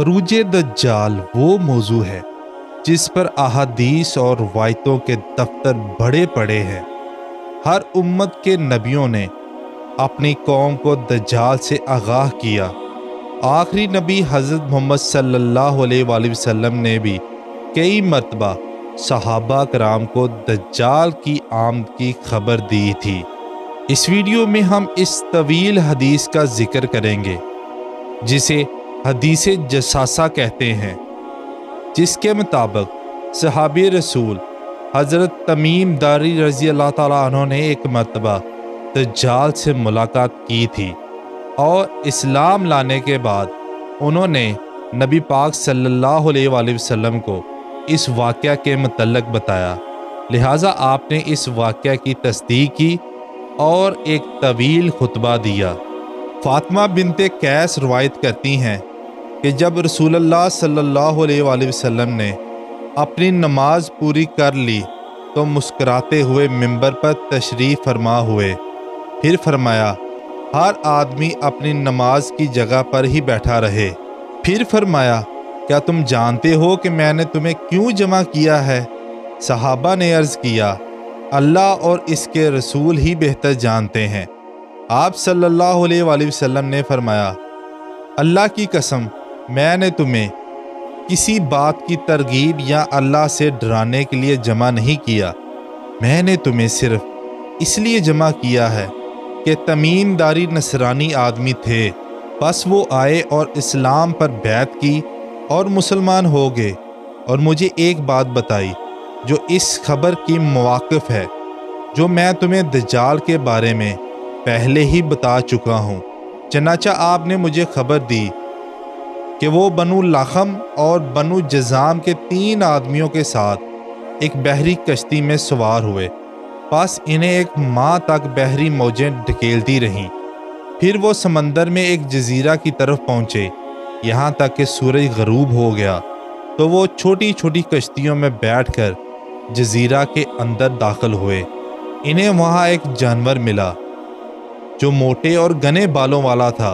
खरूज दज्जाल वो मौजू है जिस पर अहादीस और रवायतों के दफ्तर बड़े पड़े हैं। हर उम्मत के नबियों ने अपनी कौम को दज्जाल से आगाह किया। आखिरी नबी हज़रत मोहम्मद सल्लल्लाहु अलैहि वसल्लम ने भी कई मरतबा सहाबा कराम को दज्जाल की आमद की खबर दी थी। इस वीडियो में हम इस तवील हदीस का जिक्र करेंगे जिसे हदीस जसासा कहते हैं, जिसके मुताबिक सहाबी रसूल हज़रत तमीम दारी रज़ी अल्लाह ताला अन्हु ने एक मरतबा दज्जाल से मुलाकात की थी और इस्लाम लाने के बाद उन्होंने नबी पाक सल्लल्लाहु अलैहि वसल्लम को इस वाक़या के मुतल्लक बताया। लिहाजा आपने इस वाक़या की तस्दीक की और एक तवील खुतबा दिया। फातिमा बिनते कैस रवायत करती हैं कि जब रसूलुल्लाह सल्लल्लाहु अलैहि वसल्लम ने अपनी नमाज पूरी कर ली तो मुस्कुराते हुए मिंबर पर तशरीफ़ फरमा हुए। फिर फरमाया, हर आदमी अपनी नमाज की जगह पर ही बैठा रहे। फिर फरमाया, क्या तुम जानते हो कि मैंने तुम्हें क्यों जमा किया है? सहाबा ने अर्ज़ किया, अल्लाह और इसके रसूल ही बेहतर जानते हैं। आप सल्लल्लाहु अलैहि वसल्लम ने फरमाया, अल्लाह की कसम, मैंने तुम्हें किसी बात की तरगीब या अल्लाह से डराने के लिए जमा नहीं किया। मैंने तुम्हें सिर्फ इसलिए जमा किया है कि तमीम दारी नसरानी आदमी थे, बस वो आए और इस्लाम पर बैत की और मुसलमान हो गए और मुझे एक बात बताई जो इस खबर की मुवाक़िफ़ है, जो मैं तुम्हें दज्जाल के बारे में पहले ही बता चुका हूँ। चनाचा आपने मुझे खबर दी कि वो बनु लाखम और बनु जज़ाम के 3 आदमियों के साथ एक बहरी कश्ती में सवार हुए। बस इन्हें एक माह तक बहरी मौजें ढकेलती रहीं। फिर वो समंदर में एक जजीरा की तरफ पहुँचे। यहाँ तक कि सूरज गरूब हो गया तो वो छोटी छोटी कश्तियों में बैठकर जजीरा के अंदर दाखिल हुए। इन्हें वहाँ एक जानवर मिला जो मोटे और घने बालों वाला था।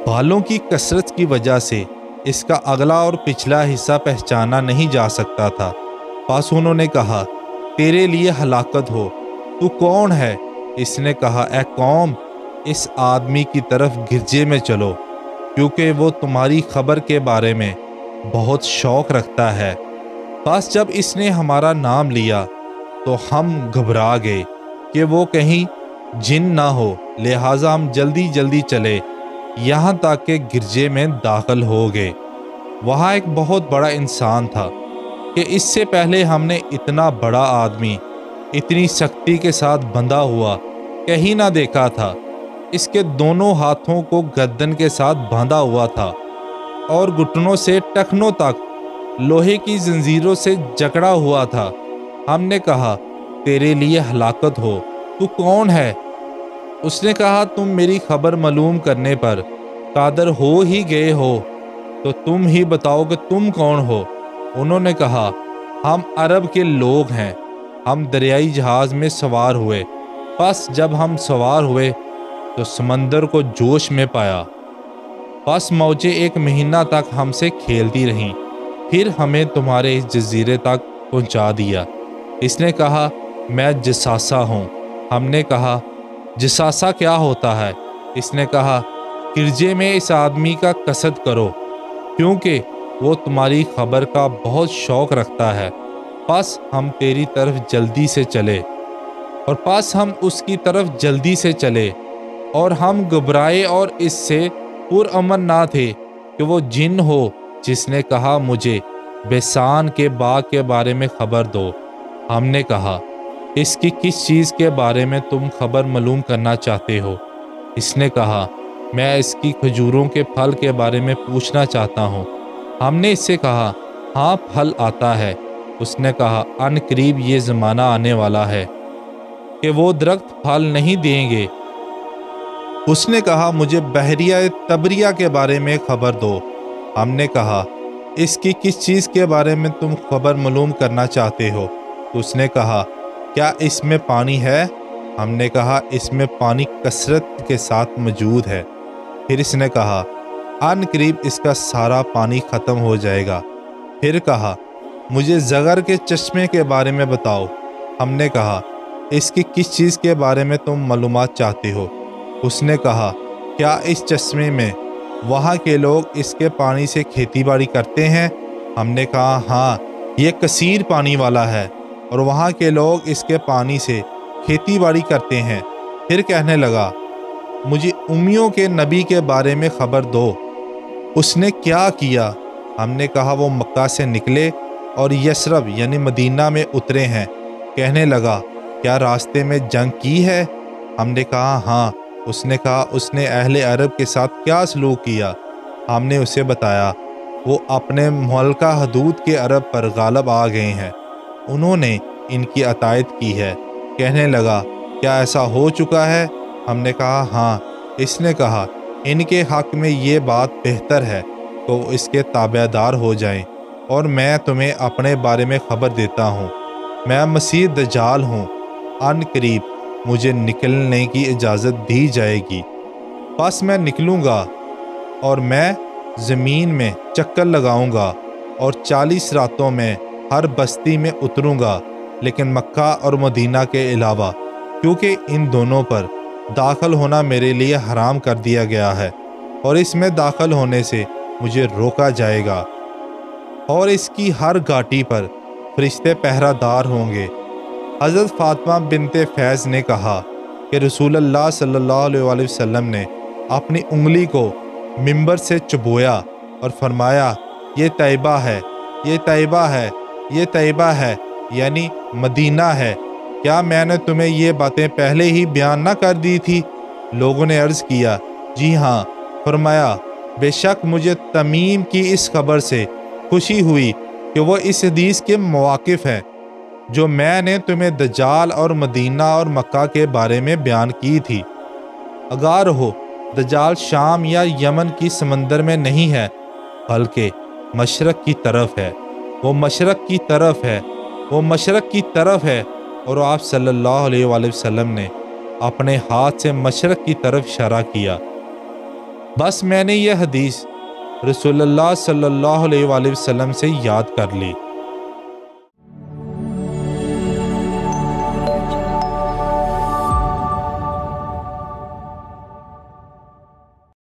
बालों की कसरत की वजह से इसका अगला और पिछला हिस्सा पहचाना नहीं जा सकता था। बस उन्होंने कहा, तेरे लिए हलाकत हो, तू कौन है? इसने कहा, ए कौम, इस आदमी की तरफ गिरजे में चलो, क्योंकि वो तुम्हारी खबर के बारे में बहुत शौक रखता है। बस जब इसने हमारा नाम लिया तो हम घबरा गए कि वो कहीं जिन ना हो, लिहाजा हम जल्दी जल्दी चले, यहाँ तक के गिरजे में दाखिल हो गए। वहाँ एक बहुत बड़ा इंसान था कि इससे पहले हमने इतना बड़ा आदमी इतनी सख्ती के साथ बंधा हुआ कहीं ना देखा था। इसके दोनों हाथों को गर्दन के साथ बांधा हुआ था और घुटनों से टखनों तक लोहे की जंजीरों से जकड़ा हुआ था। हमने कहा, तेरे लिए हलाकत हो, तू कौन है? उसने कहा, तुम मेरी खबर मालूम करने पर कादर हो ही गए हो तो तुम ही बताओ कि तुम कौन हो। उन्होंने कहा, हम अरब के लोग हैं, हम दरियाई जहाज़ में सवार हुए। बस जब हम सवार हुए तो समंदर को जोश में पाया। बस मौजें 1 महीना तक हमसे खेलती रहीं, फिर हमें तुम्हारे इस जजीरे तक पहुंचा दिया। इसने कहा, मैं जसासा हूँ। हमने कहा, जसासा क्या होता है? इसने कहा, गिरजे में इस आदमी का कसद करो, क्योंकि वो तुम्हारी खबर का बहुत शौक रखता है। बस हम तेरी तरफ जल्दी से चले और बस हम उसकी तरफ जल्दी से चले और हम घबराए और इससे पुरअमन ना थे कि वो जिन हो, जिसने कहा, मुझे बेसान के बाग के बारे में खबर दो। हमने कहा, इसकी किस चीज़ के बारे में तुम खबर मालूम करना चाहते हो? इसने कहा, मैं इसकी खजूरों के फल के बारे में पूछना चाहता हूँ। हमने इससे कहा, हाँ, फल आता है। उसने कहा, अन करीब ये ज़माना आने वाला है कि वो दरख्त फल नहीं देंगे। उसने कहा, मुझे बहरिया तबरिया के बारे में खबर दो। हमने कहा, इसकी किस चीज़ के बारे में तुम खबर मालूम करना चाहते हो? उसने कहा, क्या इसमें पानी है? हमने कहा, इसमें पानी कसरत के साथ मौजूद है। फिर इसने कहा, अन करीब इसका सारा पानी ख़त्म हो जाएगा। फिर कहा, मुझे ज़गर के चश्मे के बारे में बताओ। हमने कहा, इसकी किस चीज़ के बारे में तुम मालूमात चाहते हो? उसने कहा, क्या इस चश्मे में वहाँ के लोग इसके पानी से खेती बाड़ी करते हैं? हमने कहा, हाँ, ये कसीर पानी वाला है और वहाँ के लोग इसके पानी से खेती बाड़ी करते हैं। फिर कहने लगा, मुझे उम्मियों के नबी के बारे में खबर दो, उसने क्या किया? हमने कहा, वो मक्का से निकले और यसरब यानी मदीना में उतरे हैं। कहने लगा, क्या रास्ते में जंग की है? हमने कहा, हाँ। उसने कहा, उसने अहले अरब के साथ क्या सलूक किया? हमने उसे बताया, वो अपने मुअल्लिका हदूद के अरब पर गालिब आ गए हैं, उन्होंने इनकी अतायत की है। कहने लगा, क्या ऐसा हो चुका है? हमने कहा, हाँ। इसने कहा, इनके हक़ में ये बात बेहतर है तो इसके ताबेदार हो जाएं, और मैं तुम्हें अपने बारे में खबर देता हूँ। मैं मसीह दज्जाल हूँ, अन करीब मुझे निकलने की इजाज़त दी जाएगी। बस मैं निकलूँगा और मैं ज़मीन में चक्कर लगाऊँगा और 40 रातों में हर बस्ती में उतरूँगा, लेकिन मक्का और मदीना के अलावा, क्योंकि इन दोनों पर दाखिल होना मेरे लिए हराम कर दिया गया है और इसमें दाखिल होने से मुझे रोका जाएगा। और इसकी हर घाटी पर फरिश्ते पहरादार होंगे। हज़रत फ़ातिमा बिनते फैज़ ने कहा कि रसूलुल्लाह सल्लल्लाहु अलैहि वसल्लम ने अपनी उंगली को मिंबर से चुबोया और फरमाया, ये तैयबा है, ये तैयबा है, ये तैयबा है, यानी मदीना है। क्या मैंने तुम्हें ये बातें पहले ही बयान न कर दी थी? लोगों ने अर्ज़ किया, जी हाँ। फरमाया, बेशक मुझे तमीम की इस खबर से खुशी हुई कि वो इस हदीस के मवाकिफ़ है जो मैंने तुम्हें दज्जाल और मदीना और मक्का के बारे में बयान की थी। अगार हो, दज्जाल शाम या यमन की समंदर में नहीं है, बल्कि मशरक़ की तरफ है। वो मशरक़ की तरफ है, वो मशरक़ की तरफ है। और आप सल्लल्लाहु अलैहि वसल्लम ने अपने हाथ से मशरक़ की तरफ इशारा किया। बस मैंने ये हदीस रसूलुल्लाह सल्लल्लाहु अलैहि वसल्लम से याद कर ली।